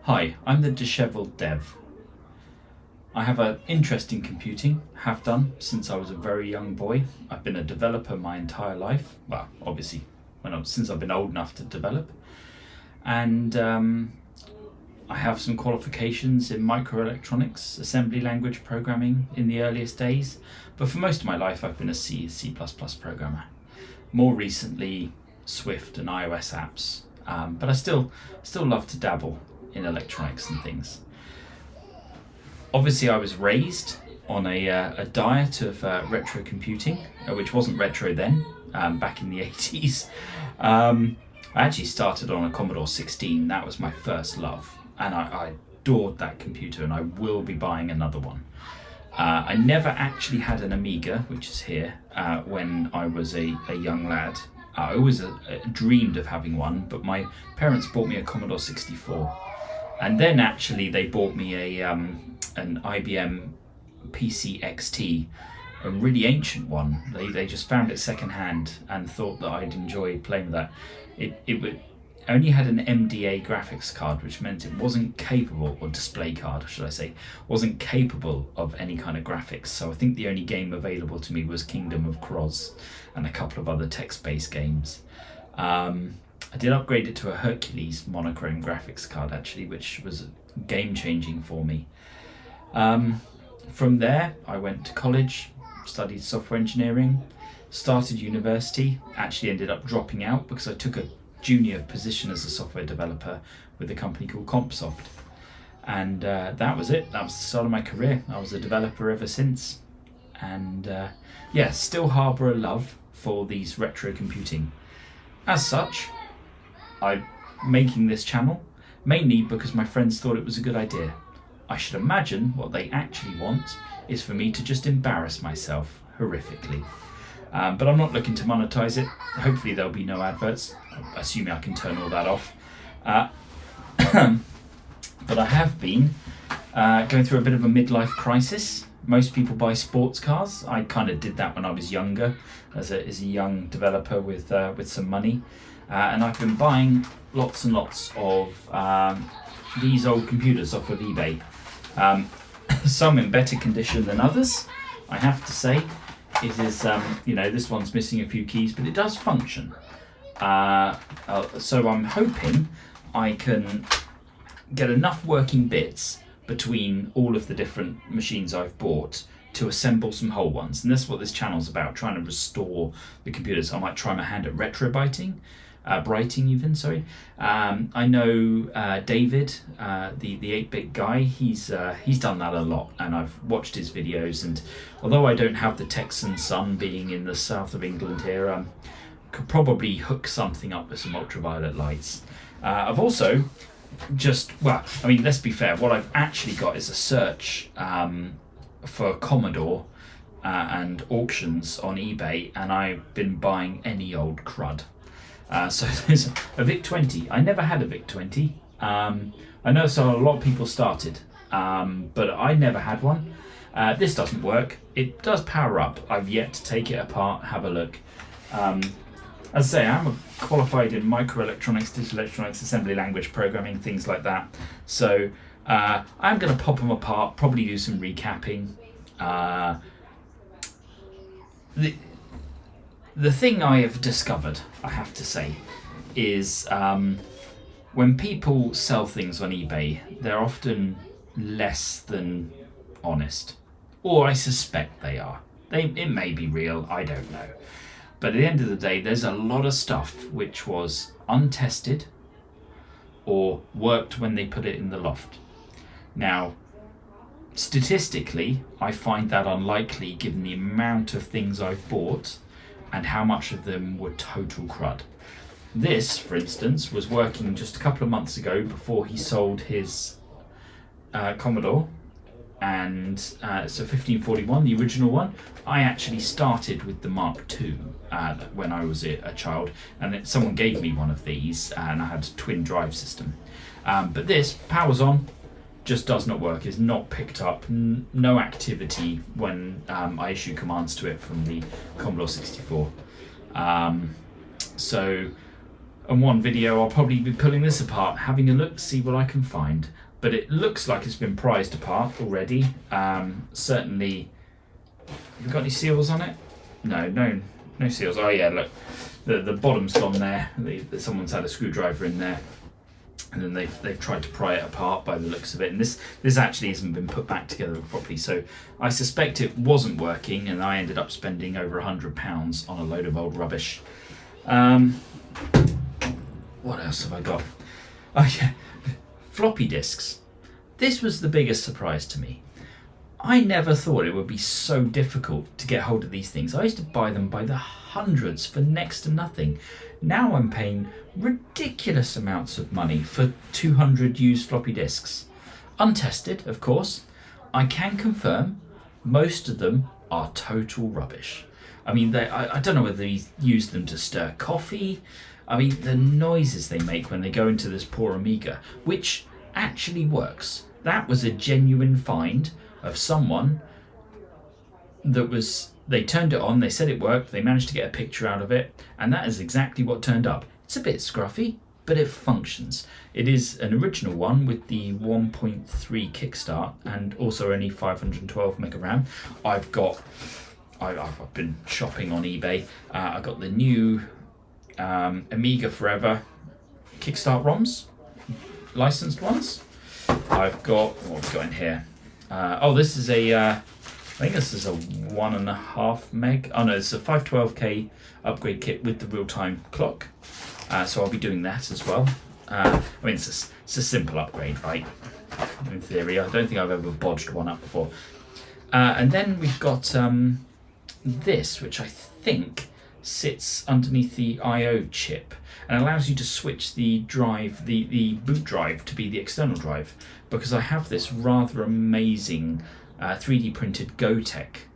Hi, I'm the Dishevelled Dev. I have an interest in computing, have done since I was a very young boy. I've been a developer my entire life. Well, obviously, since I've been old enough to develop. And I have some qualifications in microelectronics, assembly language programming in the earliest days. But for most of my life, I've been a C++ programmer. More recently, Swift and iOS apps. But I still love to dabble in electronics and things. Obviously, I was raised on a diet of retro computing, which wasn't retro then, back in the 80s. I actually started on a Commodore 16. That was my first love, and I adored that computer, and I will be buying another one. I never actually had an Amiga, which is here, when I was a young lad. I always dreamed of having one, but my parents bought me a Commodore 64. And then actually they bought me an IBM PC XT, a really ancient one. They just found it secondhand and thought that I'd enjoy playing with that. It only had an MDA graphics card, which meant it wasn't capable, or display card should I say, wasn't capable of any kind of graphics. So I think the only game available to me was Kingdom of Kroz and a couple of other text-based games. I did upgrade it to a Hercules monochrome graphics card actually, which was game-changing for me. From there, I went to college, studied software engineering, started university, actually ended up dropping out because I took a junior position as a software developer with a company called Compsoft. And that was it. That was the start of my career. I was a developer ever since. And still harbour a love for these retro computing. As such, I'm making this channel mainly because my friends thought it was a good idea. I should imagine what they actually want is for me to just embarrass myself horrifically. But I'm not looking to monetize it. Hopefully there'll be no adverts, assuming I can turn all that off. But I have been going through a bit of a midlife crisis. Most people buy sports cars. I kind of did that when I was younger, as a young developer with some money. And I've been buying lots and lots of these old computers off of eBay. Some in better condition than others, I have to say. It is, this one's missing a few keys, but it does function. So I'm hoping I can get enough working bits between all of the different machines I've bought to assemble some whole ones. And that's what this channel's about, trying to restore the computers. I might try my hand at brighting even. I know David, the 8-bit guy. He's done that a lot, and I've watched his videos. And although I don't have the Texan sun being in the south of England here, could probably hook something up with some ultraviolet lights. I've also let's be fair. What I've actually got is a search for Commodore and auctions on eBay, and I've been buying any old crud. So there's a VIC-20. I never had a VIC-20. I know a lot of people started, but I never had one. This doesn't work. It does power up. I've yet to take it apart, have a look. As I say, I'm qualified in microelectronics, digital electronics, assembly language programming, things like that. So I'm going to pop them apart, probably do some recapping. The thing I have discovered, I have to say, is when people sell things on eBay, they're often less than honest. Or I suspect they are. It may be real, I don't know. But at the end of the day, there's a lot of stuff which was untested or worked when they put it in the loft. Now, statistically, I find that unlikely given the amount of things I've bought and how much of them were total crud. This, for instance, was working just a couple of months ago before he sold his Commodore, and so 1541, the original one. I actually started with the Mark II when I was a child, and someone gave me one of these, and I had a twin drive system. But this powers on, just does not work, is not picked up, no activity when I issue commands to it from the Commodore 64. So And one video I'll probably be pulling this apart, having a look, see what I can find. But it looks like it's been prized apart already. Certainly, have we got any seals on it? No seals. Oh yeah, look, the bottom's gone there. Someone's had a screwdriver in there, and then they've tried to pry it apart by the looks of it. And this actually hasn't been put back together properly. So I suspect it wasn't working, and I ended up spending over £100 on a load of old rubbish. What else have I got? Oh yeah, floppy disks. This was the biggest surprise to me. I never thought it would be so difficult to get hold of these things. I used to buy them by the hundreds for next to nothing. Now I'm paying ridiculous amounts of money for 200 used floppy disks. Untested, of course. I can confirm most of them are total rubbish. I mean, I don't know whether he used them to stir coffee. I mean, the noises they make when they go into this poor Amiga, which actually works. That was a genuine find of someone they turned it on, they said it worked, they managed to get a picture out of it, and that is exactly what turned up. It's a bit scruffy, but it functions. It is an original one with the 1.3 kickstart and also only 512 mega RAM. I've been shopping on eBay. I got the new Amiga Forever Kickstart ROMs, licensed ones. I've got, what have we got in here? This is I think this is a 1.5 meg. Oh no, it's a 512K upgrade kit with the real-time clock. So I'll be doing that as well. I mean, it's a simple upgrade, right? In theory, I don't think I've ever bodged one up before. And then we've got this, which I think sits underneath the I/O chip and allows you to switch the drive, the boot drive, to be the external drive, because I have this rather amazing 3D printed Gotek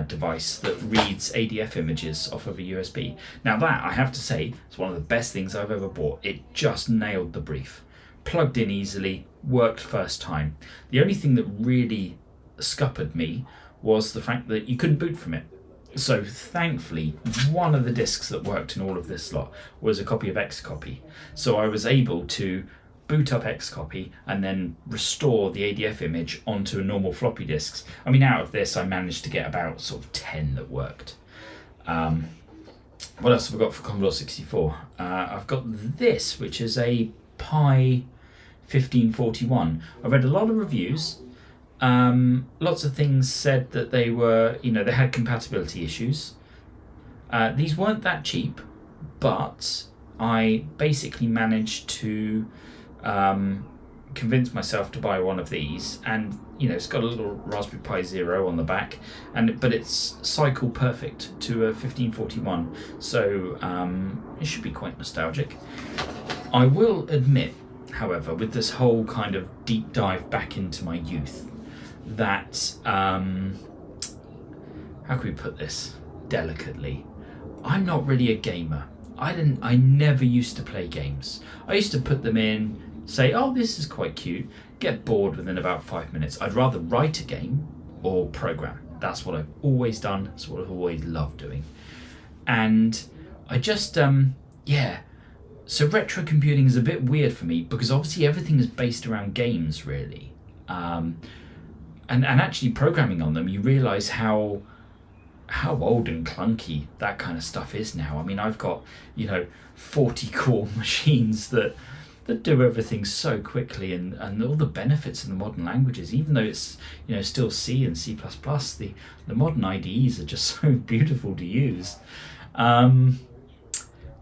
device that reads ADF images off of a USB. Now that, I have to say, is one of the best things I've ever bought. It just nailed the brief. Plugged in easily, worked first time. The only thing that really scuppered me was the fact that you couldn't boot from it. So thankfully, one of the discs that worked in all of this lot was a copy of Xcopy. So I was able to boot up Xcopy and then restore the ADF image onto normal floppy disks. I mean, out of this, I managed to get about sort of 10 that worked. What else have I got for Commodore 64? I've got this, which is a Pi 1541. I read a lot of reviews. Lots of things said that they were, they had compatibility issues. These weren't that cheap, but I basically managed to convince myself to buy one of these, and it's got a little Raspberry Pi Zero on the back, but it's cycle perfect to a 1541, so it should be quite nostalgic. I will admit, however, with this whole kind of deep dive back into my youth, that how can we put this delicately? I'm not really a gamer. I never used to play games. I used to put them in, say, oh, this is quite cute, get bored within about 5 minutes. I'd rather write a game or program. That's what I've always done. That's what I've always loved doing. And I just, so retro computing is a bit weird for me, because obviously everything is based around games, really. And actually programming on them, you realise how old and clunky that kind of stuff is now. I mean, I've got 40 core machines that do everything so quickly, and all the benefits in the modern languages, even though it's still C and C++, the modern IDEs are just so beautiful to use. And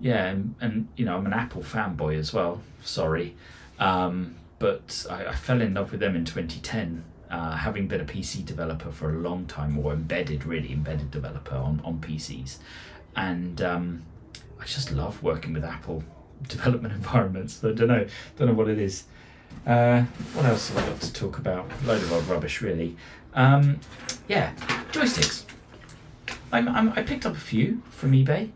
I'm an Apple fanboy as well, sorry, but I fell in love with them in 2010. Having been a PC developer for a long time, or embedded developer on PCs, and I just love working with Apple development environments. I don't know what it is. What else have I got to talk about? A load of old rubbish, really. Joysticks. I picked up a few from eBay.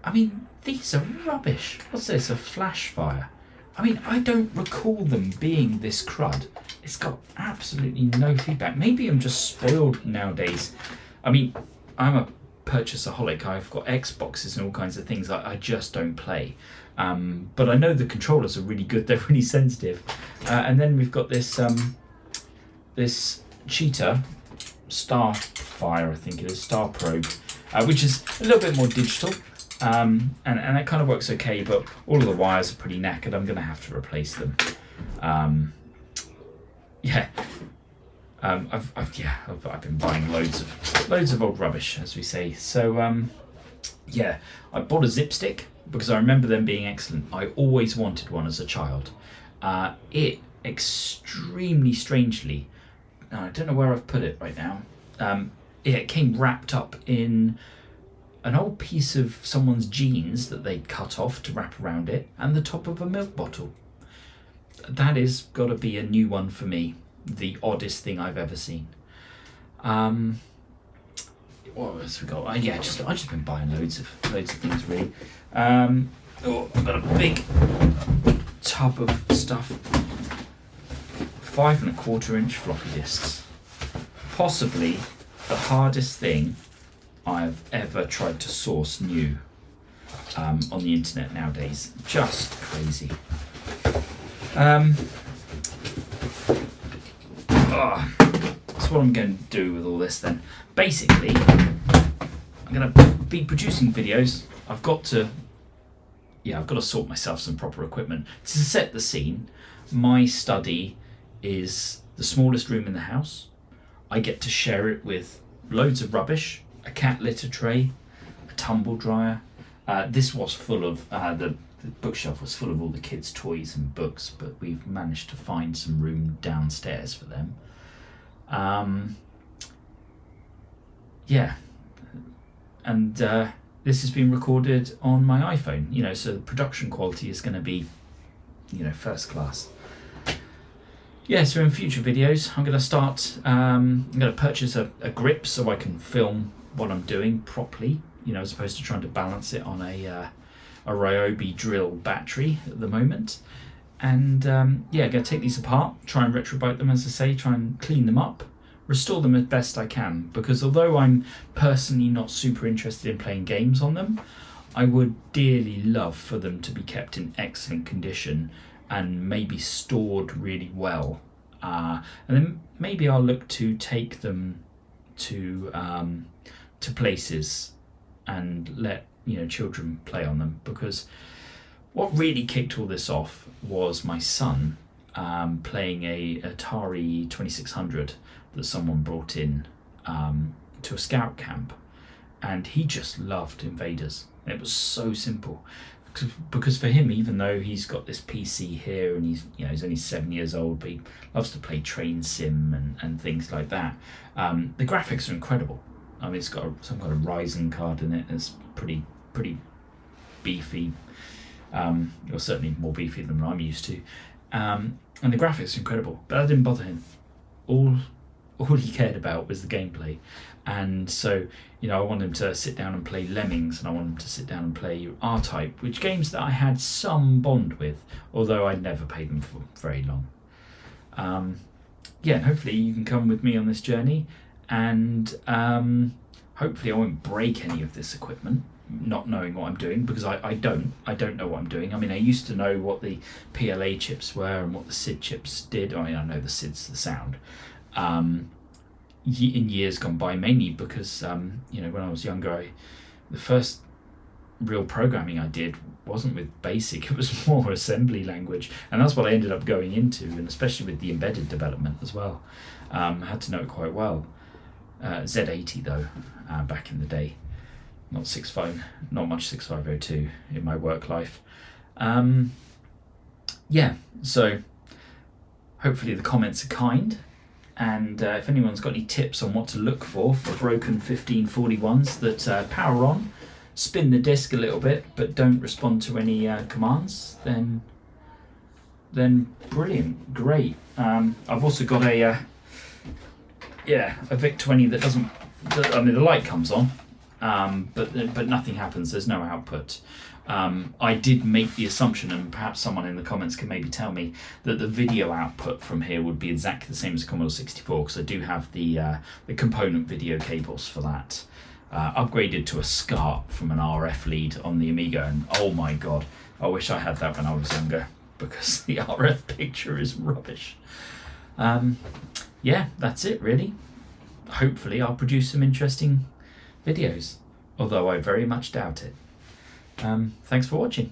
I mean, these are rubbish. What's this? A flash fire. I mean, I don't recall them being this crud. It's got absolutely no feedback. Maybe I'm just spoiled nowadays. I mean, I'm a purchase a holic. I've got Xboxes and all kinds of things I just don't play. But I know the controllers are really good. They're really sensitive. And then we've got this this Cheetah Starfire, I think it is, Star Probe, which is a little bit more digital. And it kind of works okay, but all of the wires are pretty knackered. I'm going to have to replace them. I've been buying loads of old rubbish, as we say. So I bought a zip stick because I remember them being excellent. I always wanted one as a child. It extremely strangely, I don't know where I've put it right now. It came wrapped up in an old piece of someone's jeans that they'd cut off to wrap around it, and the top of a milk bottle. That is got to be a new one for me. The oddest thing I've ever seen. What else we got? I've just been buying loads of things really. I've got a big tub of stuff. 5 1/4 inch floppy disks. Possibly the hardest thing I've ever tried to source new on the internet nowadays. Just crazy. That's what I'm going to do with all this then. Basically, I'm going to be producing videos. I've got to sort myself some proper equipment. To set the scene, my study is the smallest room in the house. I get to share it with loads of rubbish, a cat litter tray, a tumble dryer. This was full of, the bookshelf was full of all the kids' toys and books, but we've managed to find some room downstairs for them. And this has been recorded on my iPhone, so the production quality is going to be, first class. So in future videos, I'm going to start, I'm going to purchase a grip so I can film what I'm doing properly, as opposed to trying to balance it on a Ryobi drill battery at the moment. And I'm going to take these apart, try and retrobite them, as I say, try and clean them up, restore them as best I can, because although I'm personally not super interested in playing games on them, I would dearly love for them to be kept in excellent condition and maybe stored really well. And then maybe I'll look to take them to places and let children play on them, because what really kicked all this off was my son playing a Atari 2600 that someone brought in to a scout camp, and he just loved Invaders. It was so simple, because for him, even though he's got this PC here and he's only 7 years old, but he loves to play train sim and things like that. The graphics are incredible. I mean, it's got some kind of Ryzen card in it. It's pretty beefy, or certainly more beefy than I'm used to. And the graphics are incredible, but that didn't bother him. All he cared about was the gameplay. And so, I wanted him to sit down and play Lemmings, and I wanted him to sit down and play R-Type, which games that I had some bond with, although I'd never played them for very long. And hopefully you can come with me on this journey, and hopefully I won't break any of this equipment, not knowing what I'm doing, because I don't know what I'm doing. I mean, I used to know what the PLA chips were and what the SID chips did. I mean, I know the SID's the sound. In years gone by, mainly because when I was younger, the first real programming I did wasn't with BASIC, it was more assembly language, and that's what I ended up going into, and especially with the embedded development as well. I had to know it quite well. Z80 though, back in the day, not much 6502 in my work life. So hopefully the comments are kind. And if anyone's got any tips on what to look for broken 1541s that power on, spin the disk a little bit, but don't respond to any commands, then brilliant, great. I've also got a VIC-20 that doesn't. I mean, the light comes on, but nothing happens. There's no output. I did make the assumption, and perhaps someone in the comments can maybe tell me, that the video output from here would be exactly the same as Commodore 64, because I do have the component video cables for that. upgraded to a SCART from an RF lead on the Amiga, and oh my god, I wish I had that when I was younger, because the RF picture is rubbish. Yeah, that's it really. Hopefully I'll produce some interesting videos, although I very much doubt it. Thanks for watching.